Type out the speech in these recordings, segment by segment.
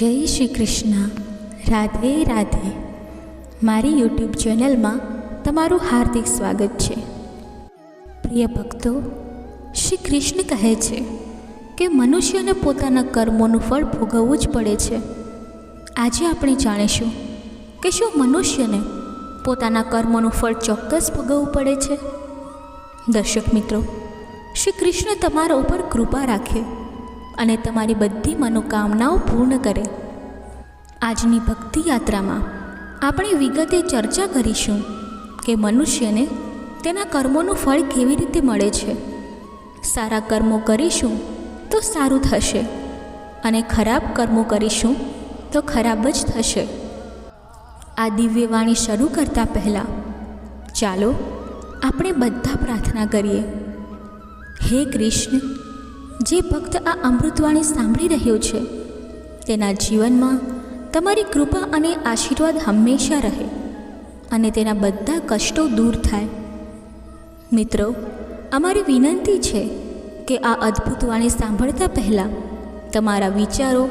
જય શ્રી કૃષ્ણ. રાધે રાધે. મારી યુટ્યુબ ચેનલમાં તમારું હાર્દિક સ્વાગત છે. પ્રિય ભક્તો, શ્રી કૃષ્ણ કહે છે કે મનુષ્યને પોતાના કર્મોનું ફળ ભોગવવું જ પડે છે. આજે આપણે જાણીશું કે શું મનુષ્યને પોતાના કર્મોનું ફળ ચોક્કસ ભોગવવું પડે છે. દર્શક મિત્રો, શ્રી કૃષ્ણ તમારા ઉપર કૃપા રાખે અને તમારી બધી મનોકામનાઓ પૂર્ણ કરે. આજની ભક્તિ યાત્રામાં આપણે વિગતે ચર્ચા કરીશું કે મનુષ્યને તેના કર્મોનું ફળ કેવી રીતે મળે છે. સારા કર્મો કરીશું તો સારું થશે અને ખરાબ કર્મો કરીશું તો ખરાબ જ થશે. આ દિવ્ય વાણી શરૂ કરતાં પહેલાં ચાલો આપણે બધા પ્રાર્થના કરીએ. હે કૃષ્ણ, જે ભક્ત આ અમૃતવાણી સાંભળી રહ્યો છે તેના જીવનમાં તમારી કૃપા અને આશીર્વાદ હંમેશા રહે અને તેના બધા કષ્ટો દૂર થાય. મિત્રો, અમારી વિનંતી છે કે આ અદ્ભુત વાણી સાંભળતા પહેલાં તમારા વિચારો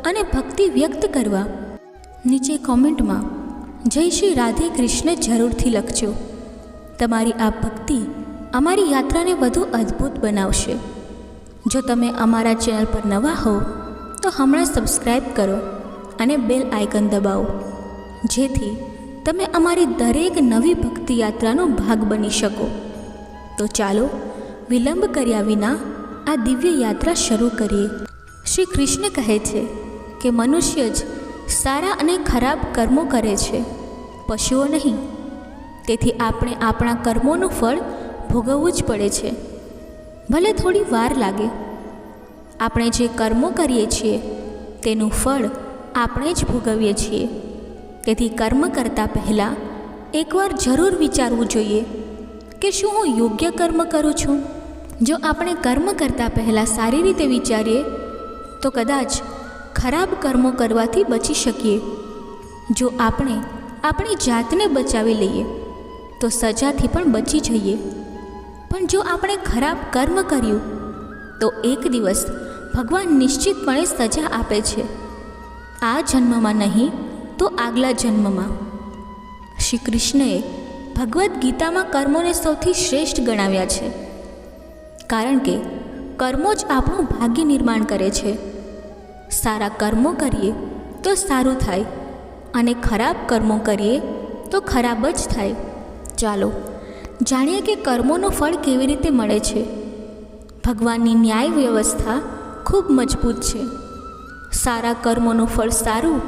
અને ભક્તિ વ્યક્ત કરવા નીચે કોમેન્ટમાં જય શ્રી રાધે કૃષ્ણ જરૂરથી લખજો. તમારી આ ભક્તિ અમારી યાત્રાને વધુ અદ્ભુત બનાવશે. જો તમે અમારા ચેનલ પર નવા હો તો હમણાં સબસ્ક્રાઈબ કરો અને બેલ આઇકન દબાવો, જેથી તમે અમારી દરેક નવી ભક્તિ યાત્રાનો ભાગ બની શકો. તો ચાલો વિલંબ કર્યા વિના આ દિવ્ય યાત્રા શરૂ કરીએ. શ્રી કૃષ્ણ કહે છે કે મનુષ્ય જ સારા અને ખરાબ કર્મો કરે છે, પશુઓ નહીં. તેથી આપણે આપણા કર્મોનું ફળ ભોગવવું જ પડે છે, ભલે થોડી વાર લાગે. આપણે જે કર્મો કરીએ છીએ તેનું ફળ આપણે જ ભોગવીએ છીએ. તેથી કર્મ કરતાં પહેલાં એકવાર જરૂર વિચારવું જોઈએ કે શું હું યોગ્ય કર્મ કરું છું. જો આપણે કર્મ કરતાં પહેલાં સારી રીતે વિચારીએ તો કદાચ ખરાબ કર્મો કરવાથી બચી શકીએ. જો આપણે આપણી જાતને બચાવી લઈએ તો સજાથી પણ બચી જઈએ. પણ જો આપણે ખરાબ કર્મ કર્યું તો એક દિવસ ભગવાન નિશ્ચિતપણે સજા આપે છે. આ જન્મમાં નહીં તો આગલા જન્મમાં. શ્રી કૃષ્ણએ ભગવદ્ ગીતામાં કર્મોને સૌથી શ્રેષ્ઠ ગણાવ્યા છે, કારણ કે કર્મો જ આપણું ભાગ્ય નિર્માણ કરે છે. સારા કર્મો કરીએ તો સારું થાય અને ખરાબ કર્મો કરીએ તો ખરાબ જ થાય. ચાલો જાણીએ કે કર્મોનું ફળ કેવી રીતે મળે છે. ભગવાનની ન્યાય વ્યવસ્થા ખૂબ મજબૂત છે. સારા કર્મોનું ફળ સારું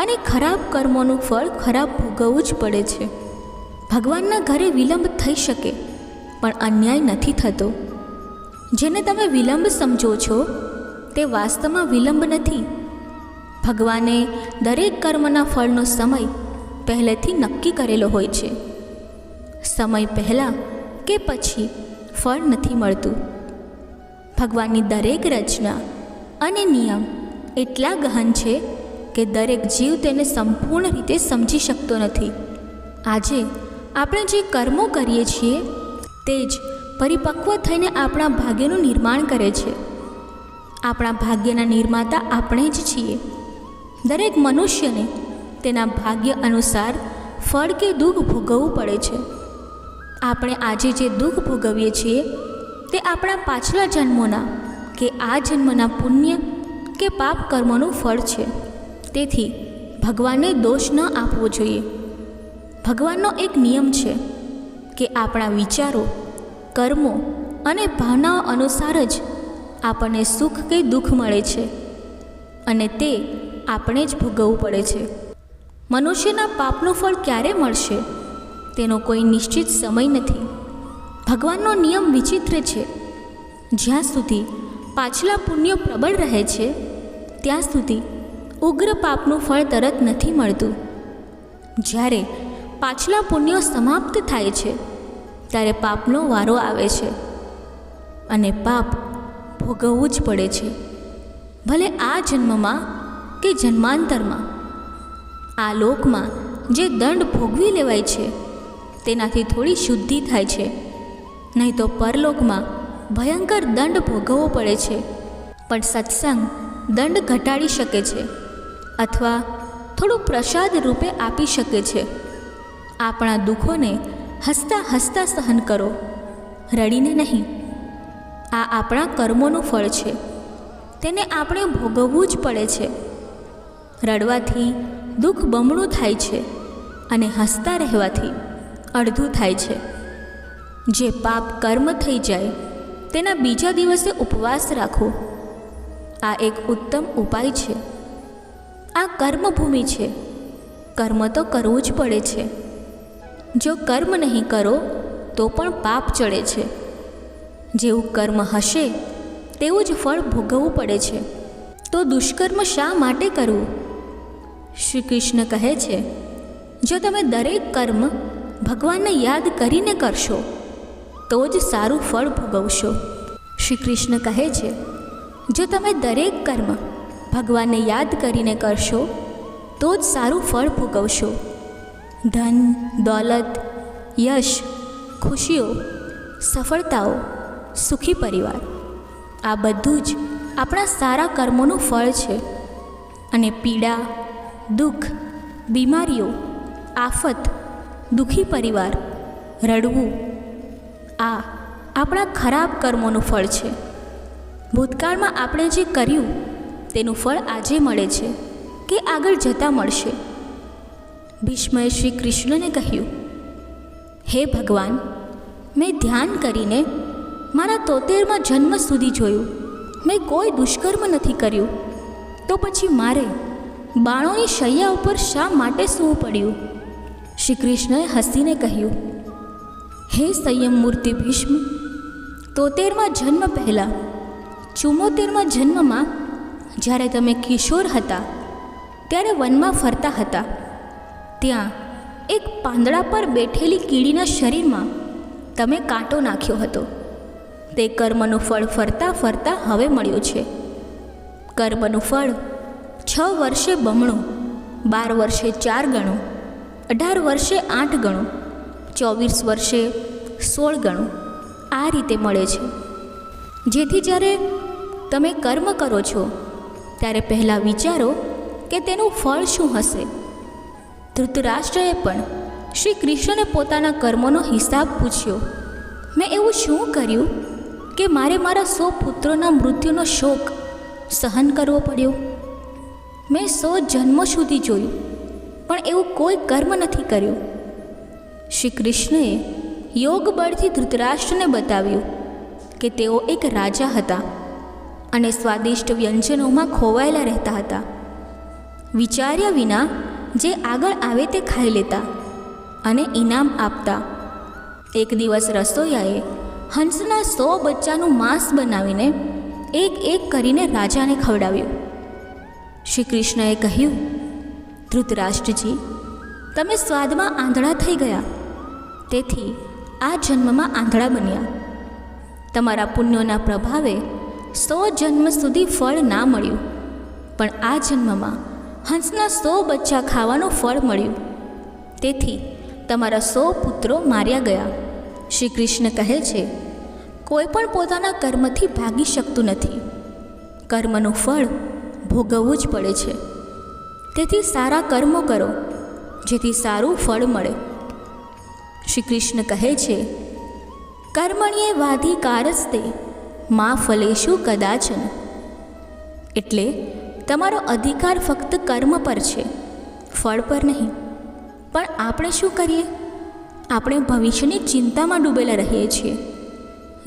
અને ખરાબ કર્મોનું ફળ ખરાબ ભોગવવું જ પડે છે. ભગવાનના ઘરે વિલંબ થઈ શકે પણ અન્યાય નથી થતો. જેને તમે વિલંબ સમજો છો તે વાસ્તવમાં વિલંબ નથી. ભગવાને દરેક કર્મના ફળનો સમય પહેલેથી નક્કી કરેલો હોય છે. સમય પહેલાં કે પછી ફળ નથી મળતું. ભગવાનની દરેક રચના અને નિયમ એટલા ગહન છે કે દરેક જીવ તેને સંપૂર્ણ રીતે સમજી શકતો નથી. આજે આપણે જે કર્મો કરીએ છીએ તે જ પરિપક્વ થઈને આપણા ભાગ્યનું નિર્માણ કરે છે. આપણા ભાગ્યના નિર્માતા આપણે જ છીએ. દરેક મનુષ્યને તેના ભાગ્ય અનુસાર ફળ કે દુઃખ ભોગવવું પડે છે. આપણે આજે જે દુઃખ ભોગવીએ છીએ તે આપણા પાછલા જન્મોના કે આ જન્મના પુણ્ય કે પાપ કર્મોનું ફળ છે. તેથી ભગવાનને દોષ ન આપવો જોઈએ. ભગવાનનો એક નિયમ છે કે આપણા વિચારો, કર્મો અને ભાવનાઓ અનુસાર જ આપણને સુખ કે દુઃખ મળે છે અને તે આપણે જ ભોગવવું પડે છે. મનુષ્યના પાપનું ફળ ક્યારે મળશે તેનો કોઈ નિશ્ચિત સમય નથી. ભગવાનનો નિયમ વિચિત્ર છે. જ્યાં સુધી પાછલા પુણ્યો પ્રબળ રહે છે ત્યાં સુધી ઉગ્ર પાપનું ફળ તરત નથી મળતું. જ્યારે પાછલા પુણ્યો સમાપ્ત થાય છે ત્યારે પાપનો વારો આવે છે અને પાપ ભોગવવું જ પડે છે, ભલે આ જન્મમાં કે જન્માંતરમાં. આ લોકમાં જે દંડ ભોગવી લેવાય છે તેનાથી થોડી શુદ્ધિ થાય છે, નહીં તો પરલોકમાં ભયંકર દંડ ભોગવવો પડે છે. પણ સત્સંગ દંડ ઘટાડી શકે છે. અથવા થોડું પ્રસાદ રૂપે આપી શકે છે. આપણા દુઃખોને હસતા હસતા સહન કરો, રડીને નહીં. આ આપણા કર્મોનું ફળ છે, તેને આપણે ભોગવવું જ પડે છે. રડવાથી દુઃખ બમણું થાય છે અને હસતા રહેવાથી અડધું થાય છે. જે પાપ કર્મ થઈ જાય તેના બીજા દિવસે ઉપવાસ રાખો. આ એક ઉત્તમ ઉપાય છે. આ કર્મભૂમિ છે. કર્મ તો કરવું જ પડે છે. જો કર્મ નહીં કરો તો પણ પાપ ચડે છે. જેવું કર્મ હશે તેવું જ ફળ ભોગવવું પડે છે. તો દુષ્કર્મ શા માટે કરવું? શ્રી કૃષ્ણ કહે છે, જો તમે દરેક કર્મ ભગવાનને યાદ કરીને કરશો તો જ સારું ફળ ભોગવશો. શ્રી કૃષ્ણ કહે છે, જો તમે દરેક કર્મ ભગવાનને યાદ કરીને કરશો તો જ સારું ફળ ભોગવશો. ધન, દોલત, યશ, ખુશીઓ, સફળતાઓ, સુખી પરિવાર, આ બધું જ આપણા સારા કર્મોનું ફળ છે. અને પીડા, દુઃખ, બીમારીઓ, આફત, દુઃખી પરિવાર, રડવું, આ આપણા ખરાબ કર્મોનું ફળ છે. ભૂતકાળમાં આપણે જે કર્યું તેનું ફળ આજે મળે છે કે આગળ જતાં મળશે. ભીષ્મએ શ્રી કૃષ્ણને કહ્યું, હે ભગવાન, મેં ધ્યાન કરીને મારા 73મા જન્મ સુધી જોયું, મેં કોઈ દુષ્કર્મ નથી કર્યું, તો પછી મારે બાણોની શૈયા ઉપર શા માટે સૂવું પડ્યું? શ્રી કૃષ્ણએ હસીને કહ્યું, હે સંયમ મૂર્તિ ભીષ્મ, 73મા જન્મ પહેલાં 74મા જન્મમાં જ્યારે તમે કિશોર હતા ત્યારે વનમાં ફરતા હતા, ત્યાં એક પાંદડા પર બેઠેલી કીડીના શરીરમાં તમે કાંટો નાખ્યો હતો. તે કર્મનું ફળ ફરતા ફરતા હવે મળ્યું છે. કર્મનું ફળ 6 વર્ષે બમણું, 12 વર્ષે 4 ગણું, 18 વર્ષે 8 ગણું, 24 વર્ષે 16 ગણું આ રીતે મળે છે. જેથી જ્યારે તમે કર્મ કરો છો ત્યારે પહેલાં વિચારો કે તેનું ફળ શું હશે. ધૃતરાષ્ટ્રએ પણ શ્રી કૃષ્ણને પોતાના કર્મોનો હિસાબ પૂછ્યો. મેં એવું શું કર્યું કે મારે મારા 100 પુત્રોના મૃત્યુનો શોક સહન કરવો પડ્યો? મેં 100 જન્મો સુધી જોયું પણ એવું કોઈ કર્મ નથી કર્યું. શ્રી કૃષ્ણએ યોગ બળથી ધૃતરાષ્ટ્રને બતાવ્યું કે તેઓ એક રાજા હતા અને સ્વાદિષ્ટ વ્યંજનોમાં ખોવાયેલા રહેતા હતા. વિચાર્યા વિના જે આગળ આવે તે ખાઈ લેતા અને ઇનામ આપતા. એક દિવસ રસોઈયાએ હંસના 100 બચ્ચાનું માંસ બનાવીને એક એક કરીને રાજાને ખવડાવ્યું. શ્રી કૃષ્ણએ કહ્યું, ધૃતરાષ્ટ્રજી, તમે સ્વાદમાં આંધળા થઈ ગયા, તેથી આ જન્મમાં આંધળા બન્યા. તમારા પુણ્યોના પ્રભાવે 100 જન્મ સુધી ફળ ના મળ્યું, પણ આ જન્મમાં હંસના 100 બચ્ચા ખાવાનું ફળ મળ્યું, તેથી તમારા 100 પુત્રો માર્યા ગયા. શ્રી કૃષ્ણ કહે છે, કોઈ પણ પોતાના કર્મથી ભાગી શકતું નથી. કર્મનું ફળ ભોગવવું જ પડે છે. તેથી સારા કર્મો કરો જેથી સારું ફળ મળે. શ્રી કૃષ્ણ કહે છે, કર્મણ્યે વાધિકારસ્તે મા ફલેષુ કદાચન. એટલે તમારો અધિકાર ફક્ત કર્મ પર છે, ફળ પર નહીં. પણ આપણે શું કરીએ? આપણે ભવિષ્યની ચિંતામાં ડૂબેલા રહીએ છીએ.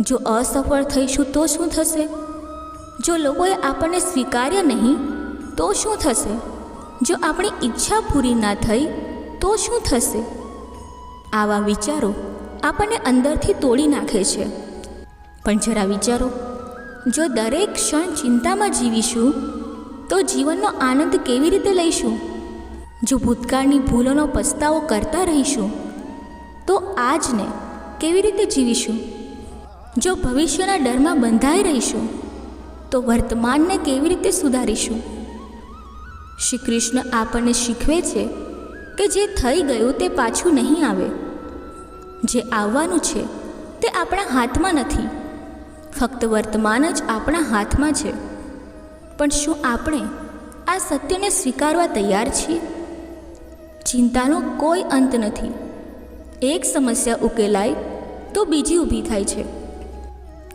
જો અસફળ થઈશું તો શું થશે? જો લોકોએ આપણને સ્વીકાર્ય નહીં તો શું થશે? જો આપણી ઈચ્છા પૂરી ના થઈ તો શું થશે? આવા વિચારો આપણને અંદરથી તોડી નાખે છે. પણ જરા વિચારો, જો દરેક ક્ષણ ચિંતામાં જીવીશું તો જીવનનો આનંદ કેવી રીતે લઈશું? જો ભૂતકાળની ભૂલોનો પસ્તાવો કરતા રહીશું તો આજને કેવી રીતે જીવીશું? જો ભવિષ્યના ડરમાં બંધાઈ રહીશું તો વર્તમાનને કેવી રીતે સુધારીશું? શ્રી કૃષ્ણ આપણને શીખવે છે કે જે થઈ ગયું તે પાછું નહીં આવે. જે આવવાનું છે તે આપણા હાથમાં નથી, ફક્ત વર્તમાન જ આપણા હાથમાં છે. પણ શું આપણે આ સત્યને સ્વીકારવા તૈયાર છીએ? ચિંતાનો કોઈ અંત નથી. એક સમસ્યા ઉકેલાય તો બીજી ઊભી થાય છે.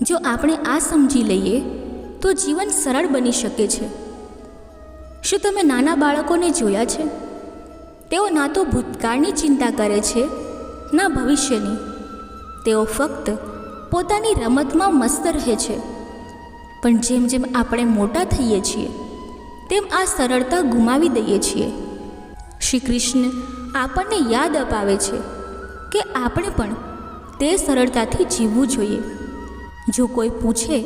જો આપણે આ સમજી લઈએ તો જીવન સરળ બની શકે છે. શું તમે નાના બાળકોને જોયા છે? તેઓ ના તો ભૂતકાળની ચિંતા કરે છે ના ભવિષ્યની. તેઓ ફક્ત પોતાની રમતમાં મસ્ત રહે છે. પણ જેમ જેમ આપણે મોટા થઈએ છીએ તેમ આ સરળતા ગુમાવી દઈએ છીએ. શ્રી કૃષ્ણ આપણને યાદ અપાવે છે કે આપણે પણ તે સરળતાથી જીવવું જોઈએ. જો કોઈ પૂછે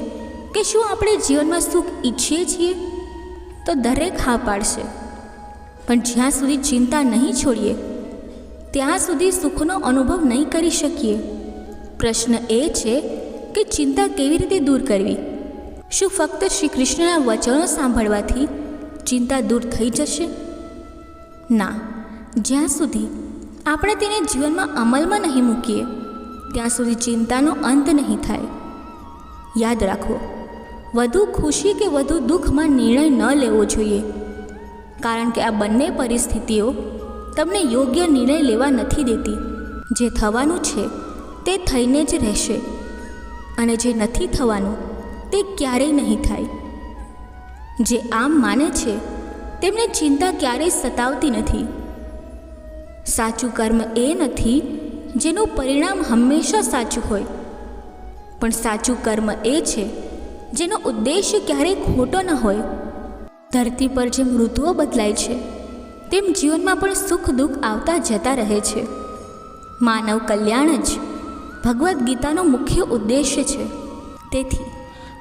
કે શું આપણે જીવનમાં સુખ ઈચ્છીએ છીએ તો દરેક હા પાડશે. પણ જ્યાં સુધી ચિંતા નહીં છોડીએ ત્યાં સુધી સુખનો અનુભવ નહીં કરી શકીએ. પ્રશ્ન એ છે કે ચિંતા કેવી રીતે દૂર કરવી? શું ફક્ત શ્રી કૃષ્ણના વચનો સાંભળવાથી ચિંતા દૂર થઈ જશે? ના, જ્યાં સુધી આપણે તેને જીવનમાં અમલમાં નહીં મૂકીએ ત્યાં સુધી ચિંતાનો અંત નહીં થાય. યાદ રાખો, વધુ ખુશી કે વધુ દુઃખમાં નિર્ણય ન લેવો જોઈએ, કારણ કે આ બંને પરિસ્થિતિઓ તમને યોગ્ય નિર્ણય લેવા નથી દેતી. જે થવાનું છે તે થઈને જ રહેશે અને જે નથી થવાનું તે ક્યારેય નહીં થાય. જે આમ માને છે તેમને ચિંતા ક્યારેય સતાવતી નથી. સાચું કર્મ એ નથી જેનું પરિણામ હંમેશા સાચું હોય, પણ સાચું કર્મ એ છે જેનો ઉદ્દેશ્ય ક્યારેય ખોટો ન હોય. ધરતી પર જેમ ઋતુઓ બદલાય છે તેમ જીવનમાં પણ સુખ દુઃખ આવતા જતા રહે છે. માનવ કલ્યાણ જ ભગવદ્ ગીતાનો મુખ્ય ઉદ્દેશ્ય છે. તેથી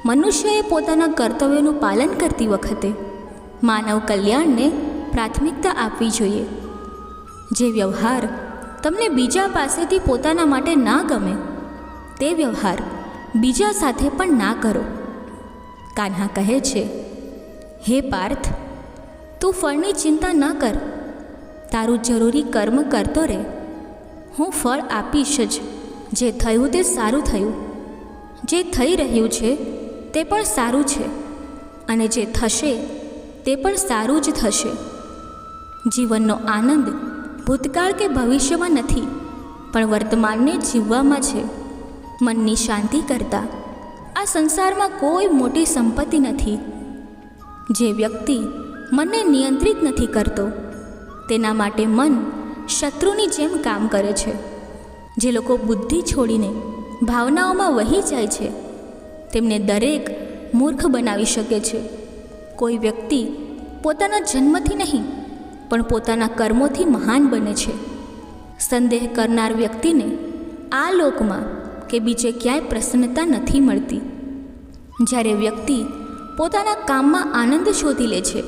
મનુષ્યએ પોતાના કર્તવ્યોનું પાલન કરતી વખતે માનવ કલ્યાણને પ્રાથમિકતા આપવી જોઈએ. જે વ્યવહાર તમને બીજા પાસેથી પોતાના માટે ના ગમે તે વ્યવહાર બીજા સાથે પણ ના કરો. કાન્હા કહે છે, હે પાર્થ, તું ફળની ચિંતા ન કર. તારું જરૂરી કર્મ કરતો રહે. હું ફળ આપીશ જ. જે થયું તે સારું થયું. જે થઈ રહ્યું છે તે પણ સારું છે અને જે થશે તે પણ સારું જ થશે. જીવનનો આનંદ ભૂતકાળ કે ભવિષ્યમાં નથી, પણ વર્તમાનને જીવવામાં છે. મનની શાંતિ કરતાં આ સંસારમાં કોઈ મોટી સંપત્તિ નથી. જે વ્યક્તિ મનને નિયંત્રિત નથી કરતો તેના માટે મન શત્રુની જેમ કામ કરે છે. જે લોકો બુદ્ધિ છોડીને ભાવનાઓમાં વહી જાય છે તેમને દરેક મૂર્ખ બનાવી શકે છે. કોઈ વ્યક્તિ પોતાના જન્મથી નહીં પણ પોતાના કર્મોથી મહાન બને છે. સંદેહ કરનાર વ્યક્તિને આ લોકમાં કે બીજે ક્યાંય પ્રસન્નતા નથી મળતી. જ્યારે વ્યક્તિ પોતાના કામમાં આનંદ શોધી લે છે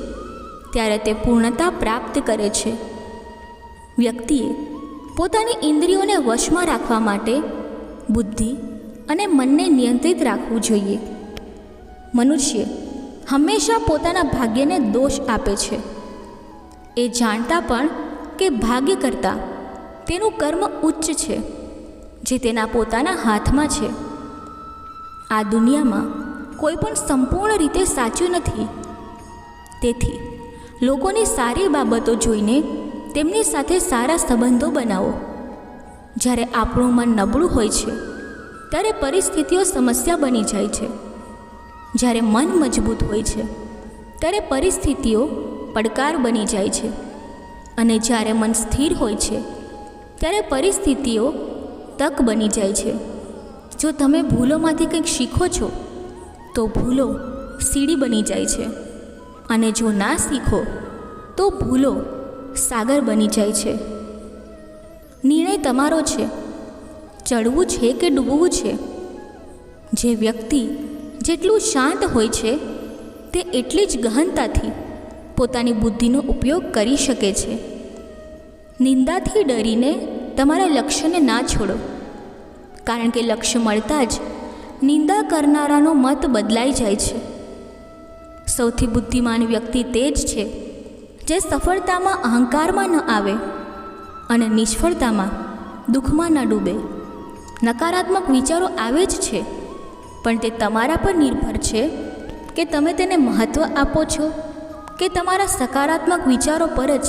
ત્યારે તે પૂર્ણતા પ્રાપ્ત કરે છે. વ્યક્તિએ પોતાની ઇન્દ્રિયોને વશમાં રાખવા માટે બુદ્ધિ અને મનને નિયંત્રિત રાખવું જોઈએ. મનુષ્ય હંમેશા પોતાના ભાગ્યને દોષ આપે છે, એ જાણતા પણ કે ભાગ્ય કરતાં તેનું કર્મ ઉચ્ચ છે જે તેના પોતાના હાથમાં છે. આ દુનિયામાં કોઈ પણ સંપૂર્ણ રીતે સાચું નથી. તેથી લોકોની સારી બાબતો જોઈને તેમની સાથે સારા સંબંધો બનાવો. જ્યારે આપણું મન નબળું હોય છે ત્યારે પરિસ્થિતિઓ સમસ્યા બની જાય છે. જ્યારે મન મજબૂત હોય છે ત્યારે પરિસ્થિતિઓ પડકાર બની જાય છે. અને જ્યારે મન સ્થિર હોય છે ત્યારે પરિસ્થિતિઓ તક બની જાય છે. જો તમે ભૂલોમાંથી કંઈક શીખો છો તો ભૂલો સીડી બની જાય છે, અને જો ના શીખો તો ભૂલો સાગર બની જાય છે. નિર્ણય તમારો છે, ચડવું છે કે ડૂબવું છે. જે વ્યક્તિ જેટલું શાંત હોય છે તે એટલી જ ગહનતાથી પોતાની બુદ્ધિનો ઉપયોગ કરી શકે છે. નિંદાથી ડરીને તમારા લક્ષ્યને ના છોડો, કારણ કે લક્ષ્ય મળતાં જ નિંદા કરનારાનો મત બદલાઈ જાય છે. સૌથી બુદ્ધિમાન વ્યક્તિ તે જ છે જે સફળતામાં અહંકારમાં ન આવે અને નિષ્ફળતામાં દુઃખમાં ન ડૂબે. નકારાત્મક વિચારો આવે જ છે, પણ તે તમારા પર નિર્ભર છે કે તમે તેને મહત્ત્વ આપો છો કે તમારા સકારાત્મક વિચારો પર જ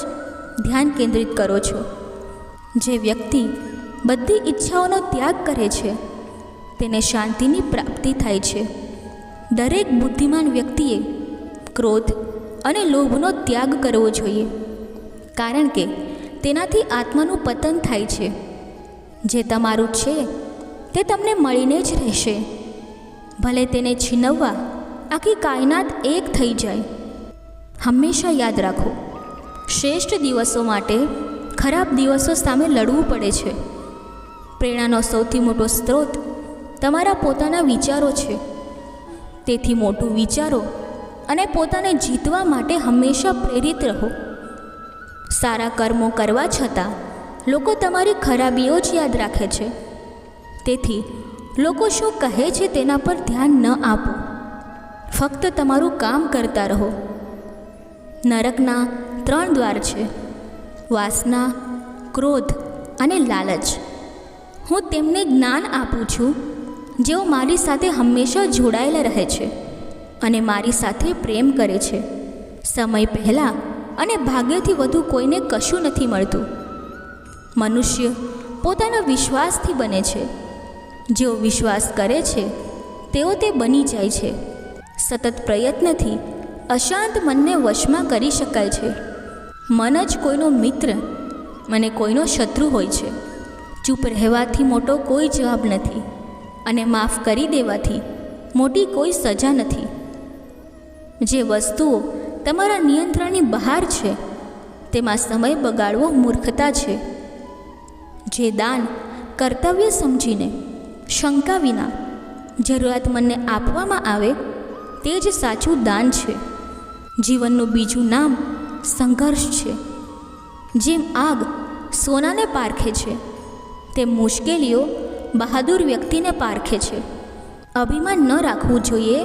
ધ્યાન કેન્દ્રિત કરો છો? જે વ્યક્તિ બધી ઈચ્છાઓનો ત્યાગ કરે છે તેને શાંતિની પ્રાપ્તિ થાય છે. દરેક બુદ્ધિમાન વ્યક્તિએ ક્રોધ અને લોભનો ત્યાગ કરવો જોઈએ, કારણ કે તેનાથી આત્માનું પતન થાય છે. જે તમારું છે તે તમને મળીને જ રહેશે, ભલે તેને છીનવવા આખી કાયનાત એક થઈ જાય. હંમેશા યાદ રાખો, શ્રેષ્ઠ દિવસો માટે ખરાબ દિવસો સામે લડવું પડે છે. પ્રેરણાનો સૌથી મોટો સ્ત્રોત તમારા પોતાના વિચારો છે. તેથી મોટું વિચારો અને પોતાને જીતવા માટે હંમેશા પ્રેરિત રહો. સારા કર્મો કરવા છતાં લોકો તમારી ખરાબીઓ જ યાદ રાખે છે. તેથી લોકો શું કહે છે તેના પર ધ્યાન ન આપો. ફક્ત તમારું કામ કરતા રહો. નરકના 3 દ્વાર છે: વાસના, ક્રોધ અને લાલચ. હું તેમને જ્ઞાન આપું છું જેઓ મારી સાથે હંમેશા જોડાયેલા રહે છે અને મારી સાથે પ્રેમ કરે છે. સમય પહેલાં અને ભાગ્યથી વધુ કોઈને કશું નથી મળતું. મનુષ્ય પોતાના વિશ્વાસથી બને છે. જેઓ વિશ્વાસ કરે છે તેઓ તે બની જાય છે. સતત પ્રયત્નથી અશાંત મનને વશમાં કરી શકાય છે. મન જ કોઈનો મિત્ર અને કોઈનો શત્રુ હોય છે. ચૂપ રહેવાથી મોટો કોઈ જવાબ નથી અને માફ કરી દેવાથી મોટી કોઈ સજા નથી. જે વસ્તુઓ તમારા નિયંત્રણની બહાર છે તેમાં સમય બગાડવો મૂર્ખતા છે. જે દાન કર્તવ્ય સમજીને, શંકા વિના જરૂરિયાતમંદને આપવામાં આવે તે જ સાચું દાન છે. જીવનનું બીજું નામ સંઘર્ષ છે. જેમ આગ સોનાને પારખે છે તેમ મુશ્કેલીઓ બહાદુર વ્યક્તિને પારખે છે. અભિમાન ન રાખવું જોઈએ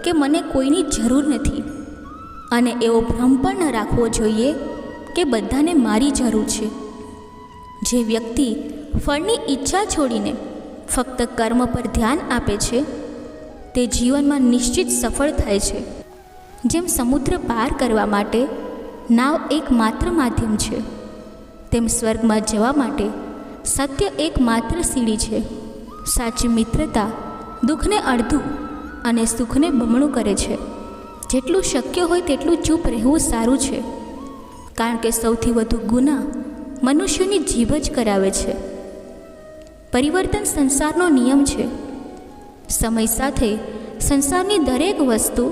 કે મને કોઈની જરૂર નથી, અને એવો ભ્રમ પણ ન રાખવો જોઈએ કે બધાને મારી જરૂર છે. જે વ્યક્તિ ફળની ઈચ્છા છોડીને ફક્ત કર્મ પર ધ્યાન આપે છે તે જીવનમાં નિશ્ચિત સફળ થાય છે. જેમ સમુદ્ર પાર કરવા માટે નાવ એકમાત્ર માધ્યમ છે, તેમ સ્વર્ગમાં જવા માટે સત્ય એકમાત્ર સીડી છે. સાચી મિત્રતા દુઃખને અડધું અને સુખને બમણું કરે છે. જેટલું શક્ય હોય તેટલું ચૂપ રહેવું સારું છે, કારણ કે સૌથી વધુ ગુના મનુષ્યની જીભ જ કરાવે છે. પરિવર્તન સંસારનો નિયમ છે. સમય સાથે સંસારની દરેક વસ્તુ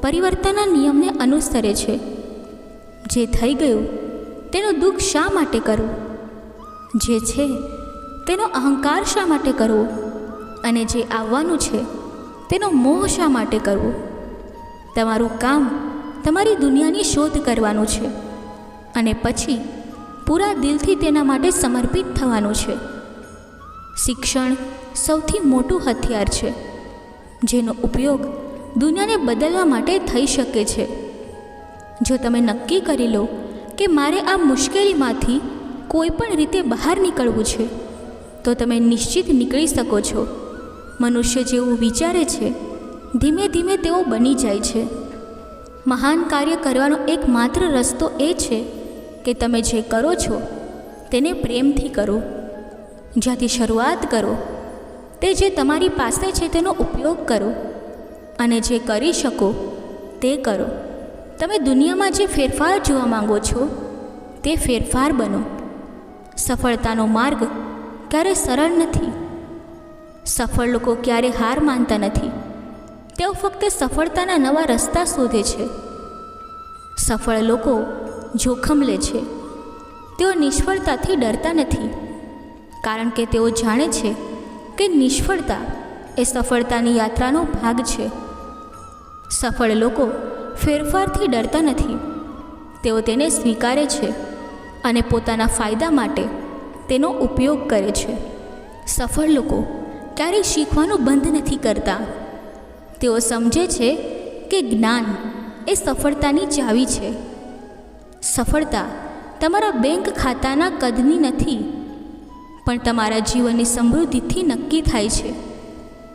પરિવર્તનના નિયમને અનુસરે છે. જે થઈ ગયું તેનું દુઃખ શા માટે કરવું? જે છે તેનો અહંકાર શા માટે કરવો? અને જે આવવાનું છે તેનો મોહ શા માટે કરવો? તમારું કામ તમારી દુનિયાની શોધ કરવાનું છે અને પછી પૂરા દિલથી તેના માટે સમર્પિત થવાનું છે. શિક્ષણ સૌથી મોટું હથિયાર છે, જેનો ઉપયોગ દુનિયાને બદલવા માટે થઈ શકે છે. જો તમે નક્કી કરી લો કે મારે આ મુશ્કેલીમાંથી કોઈ પણ રીતે બહાર નીકળવું છે, તો તમે નિશ્ચિત નીકળી શકો છો. મનુષ્ય જેવું વિચારે છે ધીમે ધીમે તેઓ બની જાય છે. મહાન કાર્ય કરવાનો એકમાત્ર રસ્તો એ છે કે તમે જે કરો છો તેને પ્રેમથી કરો. જ્યાંથી શરૂઆત કરો તે જે તમારી પાસે છે તેનો ઉપયોગ કરો, અને જે કરી શકો તે કરો. તમે દુનિયામાં જે ફેરફાર જોવા માંગો છો તે ફેરફાર બનો. સફળતાનો માર્ગ ક્યારેય સરળ નથી. સફળ લોકો ક્યારે હાર માનતા નથી. તેઓ ફક્ત સફળતાના નવા રસ્તા શોધે છે. સફળ લોકો જોખમ લે છે. તેઓ નિષ્ફળતાથી ડરતા નથી, કારણ કે તેઓ જાણે છે કે નિષ્ફળતા એ સફળતાની યાત્રાનો ભાગ છે. સફળ લોકો ફેરફારથી ડરતા નથી. તેઓ તેને સ્વીકારે છે અને પોતાના ફાયદા માટે તેનો ઉપયોગ કરે છે. સફળ લોકો ક્યારેય શીખવાનું બંધ નથી કરતા. તેઓ સમજે છે કે જ્ઞાન એ સફળતાની ચાવી છે. સફળતા તમારા બેંક ખાતાના કદની નથી, પણ તમારા જીવનની સમૃદ્ધિથી નક્કી થાય છે.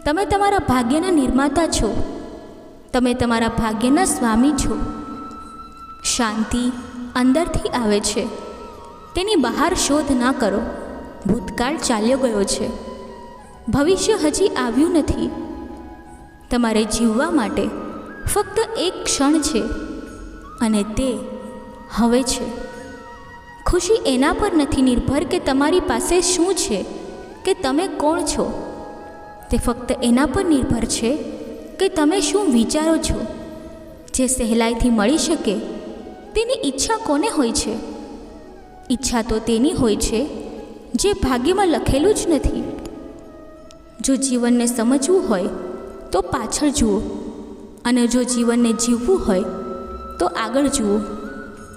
તમે તમારા ભાગ્યના નિર્માતા છો. તમે તમારા ભાગ્યના સ્વામી છો. શાંતિ અંદરથી આવે છે, તેની બહાર શોધ ના કરો. ભૂતકાળ ચાલ્યો ગયો છે, ભવિષ્ય હજી આવ્યું નથી. તમારે જીવવા માટે ફક્ત એક ક્ષણ છે અને તે હવે છે. ખુશી એના પર નથી નિર્ભર કે તમારી પાસે શું છે કે તમે કોણ છો. તે ફક્ત એના પર નિર્ભર છે કે તમે શું વિચારો છો. જે સહેલાઈથી મળી શકે તેની ઈચ્છા કોને હોય છે? ઈચ્છા તો તેની હોય છે જે ભાગ્યમાં લખેલું જ નથી. જો જીવનને સમજવું હોય તો પાછળ જુઓ, અને જો જીવનને જીવવું હોય તો આગળ જુઓ.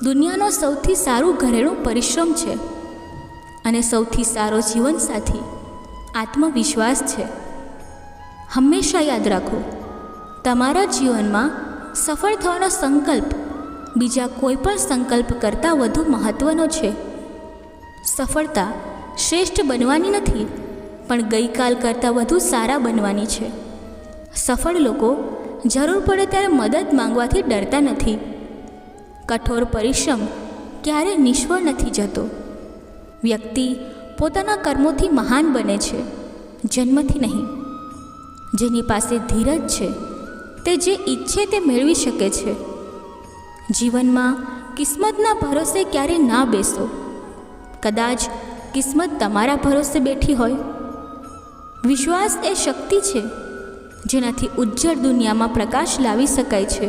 દુનિયાનો સૌથી સારું ઘરેણું પરિશ્રમ છે, અને સૌથી સારો જીવનસાથી આત્મવિશ્વાસ છે. હંમેશા યાદ રાખો, તમારા જીવનમાં સફળ થવાનો સંકલ્પ બીજા કોઈ પણ સંકલ્પ કરતાં વધુ મહત્ત્વનો છે. સફળતા શ્રેષ્ઠ બનવાની નથી, પણ ગઈકાલ કરતાં વધુ સારા બનવાની છે. સફળ લોકો જરૂર પડે ત્યારે મદદ માંગવાથી ડરતા નથી. કઠોર પરિશ્રમ ક્યારેય નિષ્ફળ નથી જતો. વ્યક્તિ પોતાના કર્મોથી મહાન બને છે, જન્મથી નહીં. જેની પાસે ધીરજ છે તે જે ઈચ્છે તે મેળવી શકે છે. જીવનમાં કિસ્મતના ભરોસે ક્યારેય ના બેસો. કદાચ કિસ્મત તમારા ભરોસે બેઠી હોય. વિશ્વાસ એ શક્તિ છે જેનાથી ઉજ્જળ દુનિયામાં પ્રકાશ લાવી શકાય છે.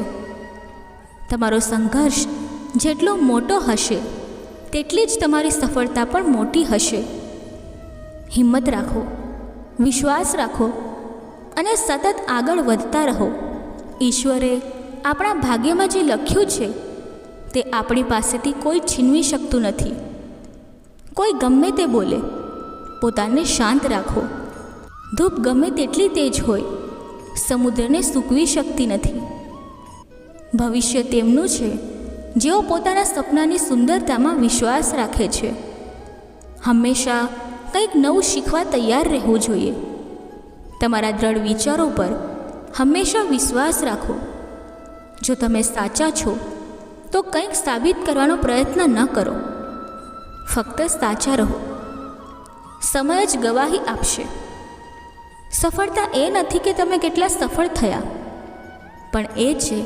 તમારો સંઘર્ષ જેટલો મોટો હશે તેટલી જ તમારી સફળતા પણ મોટી હશે. હિંમત રાખો, વિશ્વાસ રાખો અને સતત આગળ વધતા રહો. ઈશ્વરે આપણા ભાગ્યમાં જે લખ્યું છે તે આપણી પાસેથી કોઈ છીનવી શકતું નથી. કોઈ ગમે તે બોલે, પોતાને શાંત રાખો. ધૂપ ગમે તેટલી તેજ હોય, સમુદ્રને સૂકવી શકતી નથી. ભવિષ્ય તેમનું છે જેઓ પોતાના સપનાની સુંદરતામાં વિશ્વાસ રાખે છે. હંમેશા કંઈક નવું શીખવા તૈયાર રહેવું જોઈએ. તમારા દ્રઢ વિચારો પર હંમેશા વિશ્વાસ રાખો. જો તમે સાચા છો તો કંઈક સાબિત કરવાનો પ્રયત્ન ન કરો. ફક્ત સાચા રહો. સમય જ ગવાહી આપશે. સફળતા એ નથી કે તમે કેટલા સફળ થયા, પણ એ છે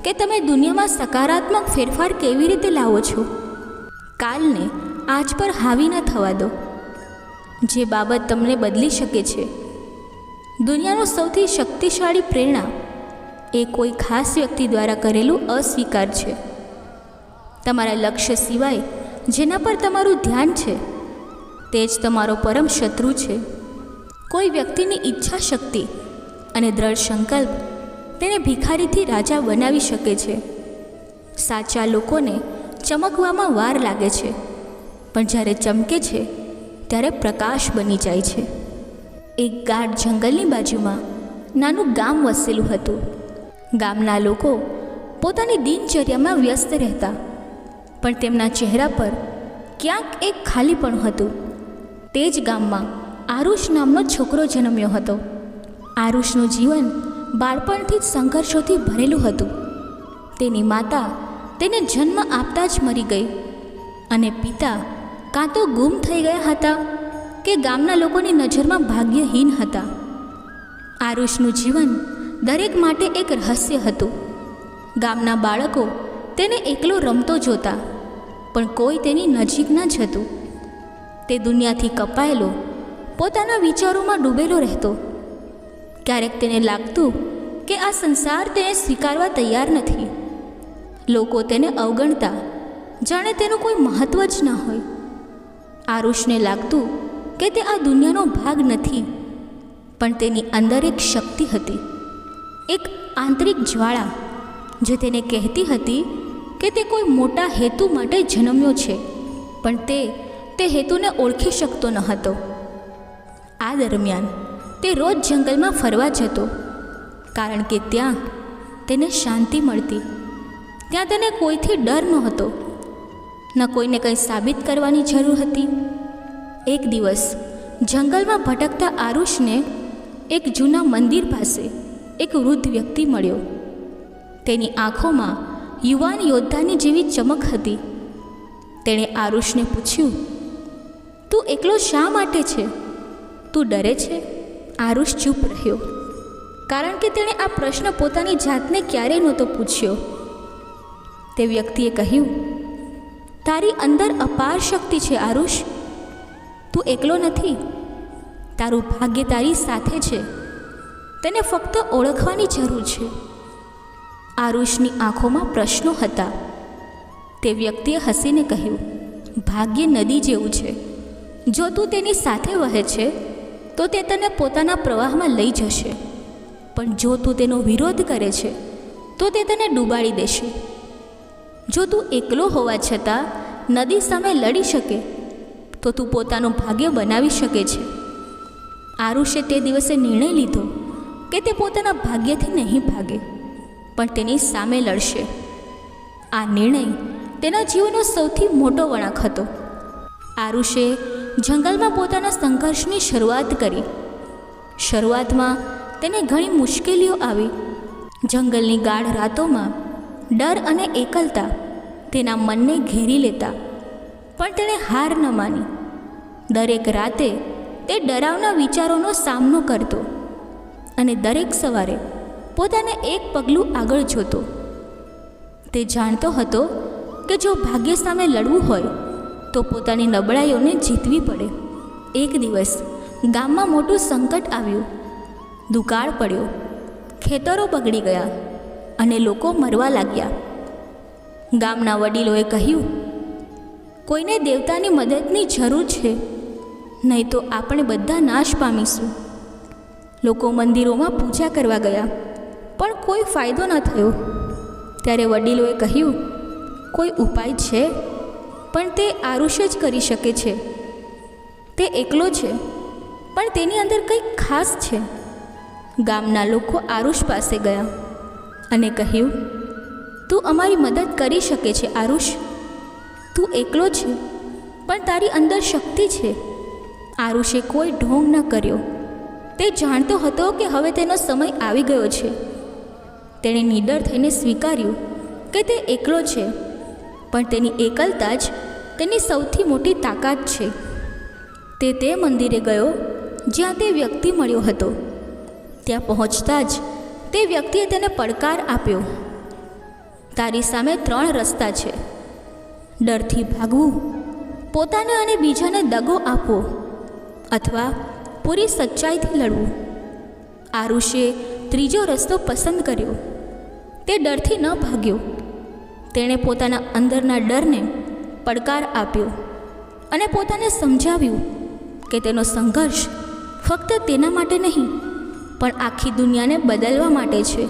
કે તમે દુનિયામાં સકારાત્મક ફેરફાર કેવી રીતે લાવો છો. કાલને આજ પર હાવી ન થવા દો. જે બાબત તમને બદલી શકે છે. દુનિયાનો સૌથી શક્તિશાળી પ્રેરણા એ કોઈ ખાસ વ્યક્તિ દ્વારા કરેલું અસ્વીકાર છે. તમારા લક્ષ્ય સિવાય જેના પર તમારું ધ્યાન છે તે જ તમારો પરમ શત્રુ છે. કોઈ વ્યક્તિની ઈચ્છા શક્તિ અને દ્રઢ સંકલ્પ તેને ભિખારીથી રાજા બનાવી શકે છે. સાચા લોકોને ચમકવામાં વાર લાગે છે, પણ જ્યારે ચમકે છે ત્યારે પ્રકાશ બની જાય છે. એક ગાઢ જંગલની બાજુમાં નાનું ગામ વસેલું હતું. ગામના લોકો પોતાની દિનચર્યામાં વ્યસ્ત રહેતા, પણ તેમના ચહેરા પર ક્યાંક એક ખાલીપણું હતું. તે જ ગામમાં આરુષ નામનો છોકરો જન્મ્યો હતો. આરુષનું જીવન બાળપણથી જ સંઘર્ષોથી ભરેલું હતું. તેની માતા તેને જન્મ આપતા જ મરી ગઈ, અને પિતા કાં તો ગુમ થઈ ગયા હતા કે ગામના લોકોની નજરમાં ભાગ્યહીન હતા. આરુષનું જીવન દરેક માટે એક રહસ્ય હતું. ગામના બાળકો તેને એકલો રમતો જોતા, પણ કોઈ તેની નજીક ન જતું. તે દુનિયાથી કપાયેલો પોતાના વિચારોમાં ડૂબેલો રહેતો. ક્યારેક તેને લાગતું કે આ સંસાર તેને સ્વીકારવા તૈયાર નથી. લોકો તેને અવગણતા, જાણે તેનું કોઈ મહત્ત્વ જ ન હોય. આરુષને લાગતું કે તે આ દુનિયાનો ભાગ નથી, પણ તેની અંદર એક શક્તિ હતી, એક આંતરિક જ્વાળા, જે તેને કહેતી હતી કે તે કોઈ મોટા હેતુ માટે જન્મ્યો છે, પણ તે હેતુને ઓળખી શકતો ન હતો. આ દરમિયાન તે રોજ જંગલમાં ફરવા જતો, કારણ કે ત્યાં તેને શાંતિ મળતી. ત્યાં તેને કોઈથી ડર નહોતો, ન કોઈને કંઈ સાબિત કરવાની જરૂર હતી. એક દિવસ જંગલમાં ભટકતા આરુષને એક જૂના મંદિર પાસે એક વૃદ્ધ વ્યક્તિ મળ્યો. તેની આંખોમાં યુવાન યોદ્ધાની જેવી ચમક હતી. તેણે આરુષને પૂછ્યું, તું એકલો શા માટે છે? તું ડરે છે? આરુષ ચૂપ રહ્યો, કારણ કે તેણે આ પ્રશ્ન પોતાની જાતને ક્યારેય નહોતો પૂછ્યો. તે વ્યક્તિએ કહ્યું, તારી અંદર અપાર શક્તિ છે આરુષ. તું એકલો નથી. તારું ભાગ્ય તારી સાથે છે. તેને ફક્ત ઓળખવાની જરૂર છે. આરુષની આંખોમાં પ્રશ્નો હતા. તે વ્યક્તિએ હસીને કહ્યું, ભાગ્ય નદી જેવું છે. જો તું તેની સાથે વહે છે તો તે તને પોતાના પ્રવાહમાં લઈ જશે, પણ જો તું તેનો વિરોધ કરે છે તો તે તને ડૂબાડી દેશે. જો તું એકલો હોવા છતાં નદી સામે લડી શકે તો તું પોતાનું ભાગ્ય બનાવી શકે છે. આરુષે તે દિવસે નિર્ણય લીધો કે તે પોતાના ભાગ્યથી નહીં ભાગે, પણ તેની સામે લડશે. આ નિર્ણય તેના જીવનનો સૌથી મોટો વળાંક હતો. આરુષે જંગલમાં પોતાના સંઘર્ષની શરૂઆત કરી. શરૂઆતમાં તેને ઘણી મુશ્કેલીઓ આવી. જંગલની ગાઢ રાતોમાં ડર અને એકલતા તેના મનને ઘેરી લેતા, પણ તેણે હાર ન માની. દરેક રાતે તે ડરાવના વિચારોનો સામનો કરતો અને દરેક સવારે પોતાને એક પગલું આગળ જોતો. તે જાણતો હતો કે જો ભાગ્ય સામે લડવું હોય તો પોતાની નબળાઈઓને જીતવી પડે. એક દિવસ ગામમાં મોટું સંકટ આવ્યું. દુકાળ પડ્યો, ખેતરો બગડી ગયા અને લોકો મરવા લાગ્યા. ગામના વડીલોએ કહ્યું, કોઈને દેવતાની મદદની જરૂર છે, નહીં તો આપણે બધા નાશ પામીશું. લોકો મંદિરોમાં પૂજા કરવા ગયા, પણ કોઈ ફાયદો ન થયો. ત્યારે વડીલોએ કહ્યું, કોઈ ઉપાય છે, પણ તે આરુષ જ કરી શકે છે. તે એકલો છે, પણ તેની અંદર કંઈક ખાસ છે. ગામના લોકો આરુષ પાસે ગયા અને કહ્યું, તું અમારી મદદ કરી શકે છે આરુષ. તું એકલો છે, પણ તારી અંદર શક્તિ છે. આરુષે કોઈ ઢોંગ ન કર્યો. તે જાણતો હતો કે હવે તેનો સમય આવી ગયો છે. તેણે નીડર થઈને સ્વીકાર્યું કે તે એકલો છે, પણ તેની એકલતા જ તેની સૌથી મોટી તાકાત છે. તે મંદિરે ગયો જ્યાં તે વ્યક્તિ મળ્યો હતો. ત્યાં પહોંચતા જ તે વ્યક્તિએ તેને પડકાર આપ્યો, તારી સામે 3 રસ્તા છે. ડરથી ભાગવું, પોતાને અને બીજાને દગો આપવો, અથવા પૂરી સચ્ચાઈથી લડવું. આરુષે ત્રીજો રસ્તો પસંદ કર્યો. તે ડરથી ન ભાગ્યો. તેણે પોતાના અંદરના ડરને પડકાર આપ્યો અને પોતાને સમજાવ્યું કે તેનો સંઘર્ષ ફક્ત તેના માટે નહીં, પણ આખી દુનિયાને બદલવા માટે છે.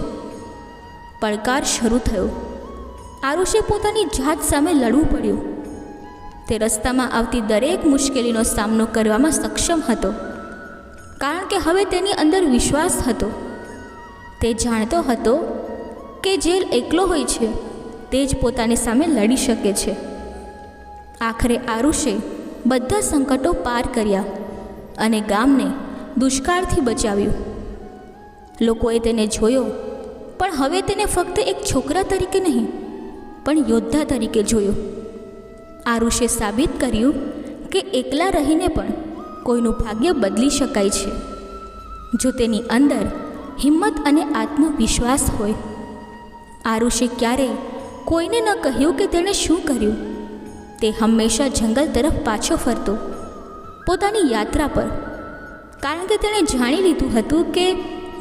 પડકાર શરૂ થયો. આરુષે પોતાની જાત સામે લડવું પડ્યું. તે રસ્તામાં આવતી દરેક મુશ્કેલીનો સામનો કરવામાં સક્ષમ હતો, કારણ કે હવે તેની અંદર વિશ્વાસ હતો. તે જાણતો હતો કે જે એકલો હોય છે તે જ પોતાની સામે લડી શકે છે. આખરે આરુષે બધા સંકટો પાર કર્યા અને ગામને દુષ્કાળથી બચાવ્યું. લોકોએ તેને જોયો, પણ હવે તેને ફક્ત એક છોકરા તરીકે નહીં, પણ યોદ્ધા તરીકે જોયો. આરુષે સાબિત કર્યું કે એકલા રહીને પણ કોઈનું ભાગ્ય બદલી શકાય છે, જો તેની અંદર હિંમત અને આત્મવિશ્વાસ હોય. આરુષે ક્યારેય કોઈને ન કહ્યું કે તેણે શું કર્યું. તે હંમેશા જંગલ તરફ પાછો ફરતો, પોતાની યાત્રા પર, કારણ કે તેણે જાણી લીધું હતું કે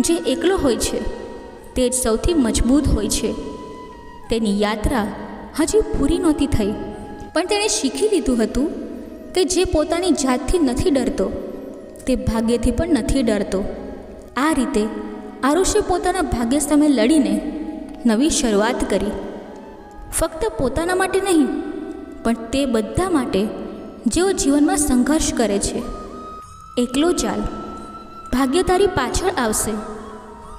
જે એકલો હોય છે તે જ સૌથી મજબૂત હોય છે. તેની યાત્રા હજી પૂરી નહોતી થઈ, પણ તેણે શીખી લીધું હતું કે જે પોતાની જાતથી નથી ડરતો તે ભાગ્યથી પણ નથી ડરતો. આ રીતે આરુષે પોતાના ભાગ્ય સામે લડીને નવી શરૂઆત કરી. ફક્ત પોતાના માટે નહીં, પણ તે બધા માટે જેઓ જીવનમાં સંઘર્ષ કરે છે. એકલો ચાલ, ભાગ્ય તારી પાછળ આવશે,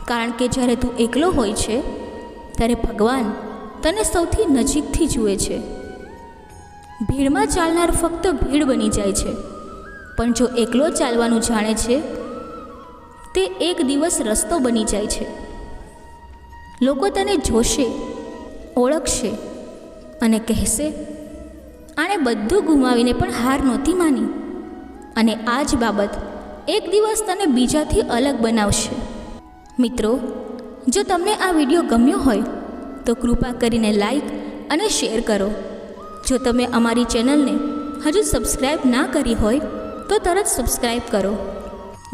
કારણ કે જ્યારે તું એકલો હોય છે ત્યારે ભગવાન તને સૌથી નજીકથી જુએ છે. ભીડમાં ચાલનાર ફક્ત ભીડ બની જાય છે, પણ જો એકલો ચાલવાનું જાણે છે તે એક દિવસ રસ્તો બની જાય છે. લોકો તને જોશે, ઓળખશે અને કહેશે, આણે બધું ગુમાવીને પણ હાર નહોતી માની, અને આ જ બાબત એક દિવસ તને બીજાથી અલગ બનાવશે. મિત્રો, જો તમને આ વિડીયો ગમ્યો હોય તો કૃપા કરીને લાઈક અને શેર કરો. જો તમે અમારી ચેનલને હજુ સબસ્ક્રાઈબ ના કરી હોય તો તરત સબસ્ક્રાઈબ કરો,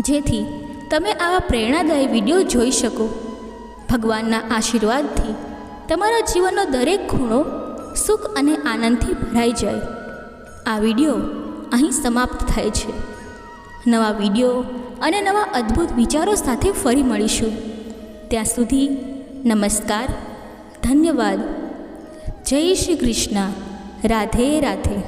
જેથી તમે આવા પ્રેરણાદાયી વિડીયો જોઈ શકો. ભગવાનના આશીર્વાદથી તમારા જીવનનો દરેક ખૂણો સુખ અને આનંદથી ભરાઈ જાય. આ વિડીયો અહીં સમાપ્ત થાય છે. નવા વિડીયો અને નવા અદ્ભુત વિચારો સાથે ફરી મળીશું. ત્યાં સુધી નમસ્કાર, ધન્યવાદ. જય શ્રી કૃષ્ણ. રાધે રાધે.